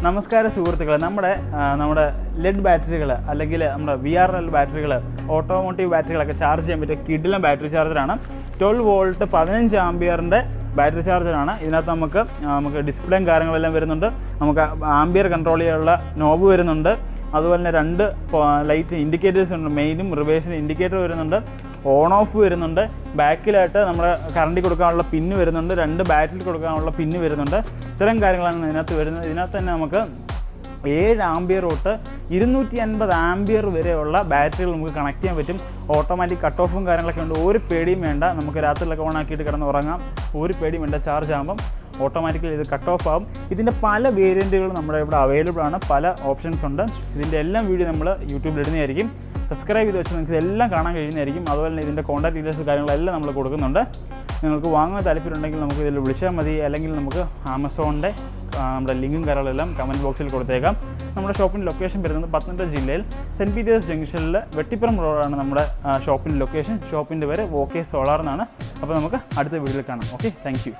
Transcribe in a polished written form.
നമസ്കാരം സുഹൃത്തുക്കളെ, നമ്മുടെ ലെഡ് ബാറ്ററികൾ അല്ലെങ്കിൽ നമ്മുടെ VRL ബാറ്ററികൾ, ഓട്ടോമോട്ടീവ് ബാറ്ററികളൊക്കെ ചാർജ് ചെയ്യാൻ പറ്റിയ കിഡിലൻ ബാറ്ററി ചാർജറാണ്. 12 വോൾട്ട് 15 ആംബിയറിൻ്റെ ബാറ്ററി ചാർജറാണ്. ഇതിനകത്ത് നമുക്ക് ഡിസ്പ്ലേയും കാര്യങ്ങളെല്ലാം വരുന്നുണ്ട്. നമുക്ക് ആംബിയർ കൺട്രോൾ ചെയ്യാനുള്ള നോബ് വരുന്നുണ്ട്. അതുപോലെ തന്നെ 2 ലൈറ്റ് ഇൻഡിക്കേറ്റേഴ്സ് ഉണ്ട്. മെയിനും റിവേഴ്സിനും ഇൻഡിക്കേറ്റർ വരുന്നുണ്ട്. ഓൺ ഓഫ് വരുന്നുണ്ട്. ബാക്കിലായിട്ട് നമ്മുടെ കറണ്ടിൽ കൊടുക്കാനുള്ള പിന്ന് വരുന്നുണ്ട്. 2 ബാറ്ററിയിൽ കൊടുക്കാനുള്ള പിന്ന് വരുന്നുണ്ട്. ഇത്തരം കാര്യങ്ങളാണ് ഇതിനകത്ത് വരുന്നത്. ഇതിനകത്ത് തന്നെ നമുക്ക് 7 ആംബിയർ തൊട്ട് 250 ആംബിയർ വരെയുള്ള ബാറ്ററികൾ നമുക്ക് കണക്ട് ചെയ്യാൻ പറ്റും. ഓട്ടോമാറ്റിക് കട്ട് ഓഫും കാര്യങ്ങളൊക്കെ ഉണ്ട്. ഒരു പേടിയും വേണ്ട. നമുക്ക് രാത്രിയിലൊക്കെ ഓൺ ആക്കിയിട്ട് കിടന്ന് ഉറങ്ങാം. ഒരു പേടിയും വേണ്ട. ചാർജ് ആകുമ്പം ഓട്ടോമാറ്റിക്കലി ഇത് കട്ട് ഓഫ് ആകും. ഇതിൻ്റെ പല വേരിയൻറ്റുകളും നമ്മുടെ ഇവിടെ അവൈലബിൾ ആണ്. പല ഓപ്ഷൻസ് ഉണ്ട്. ഇതിൻ്റെ എല്ലാം വീഡിയോ നമ്മൾ യൂട്യൂബിൽ ഇടുന്നതായിരിക്കും. സബ്സ്ക്രൈബ് ചെയ്ത് വെച്ച് നിങ്ങൾക്ക് ഇതെല്ലാം കാണാൻ കഴിയുന്നതായിരിക്കും. അതുപോലെ തന്നെ ഇതിൻ്റെ കോൺടാക്ട് ഡീറ്റെയിൽസ് കാര്യങ്ങളെല്ലാം നമ്മൾ കൊടുക്കുന്നുണ്ട്. നിങ്ങൾക്ക് വാങ്ങാൻ താല്പര്യമുണ്ടെങ്കിൽ നമുക്ക് ഇതിൽ വിളിച്ചാൽ മതി. അല്ലെങ്കിൽ നമുക്ക് ആമസോണിൻ്റെ നമ്മുടെ ലിങ്കും കാര്യങ്ങളെല്ലാം കമൻറ്റ് ബോക്സിൽ കൊടുത്തേക്കാം. നമ്മുടെ ഷോപ്പിൻ്റെ ലൊക്കേഷൻ വരുന്നത് പത്തനംതിട്ട ജില്ലയിൽ സെൻറ്റ് പീറ്റേഴ്സ് ജംഗ്ഷനിൽ വെട്ടിപ്പുറം റോഡാണ് നമ്മുടെ ഷോപ്പിൻ്റെ ലൊക്കേഷൻ. ഷോപ്പിൻ്റെ പേര് OK സോളാർ എന്നാണ്. അപ്പോൾ നമുക്ക് അടുത്ത വീഡിയോയിൽ കാണാം. Okay, thank you.